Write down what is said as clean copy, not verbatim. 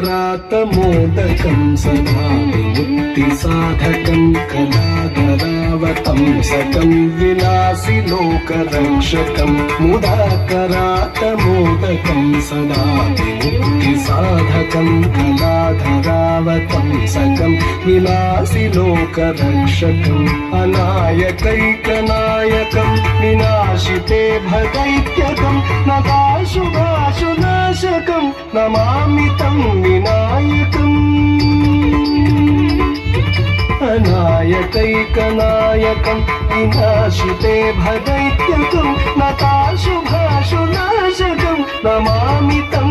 मुदाकरातमोदकं सदा विमुक्तिसाधकं कलाधरावतंसकं विनाशिलोकरक्षकं मुदाकरातमोदकं सदा विमुक्तिसाधकं कलाधरावतंसकं विनाशिलोकरक्षकम् अनायकैकनायकं विनाशिते भदैत्यकं नकाशुभाशुनाशकं नमामि तं विनायकम् अनायकैकनायकं विनाशिते भदैत्यकं नकाशुभाशुनाशकं नमामि तं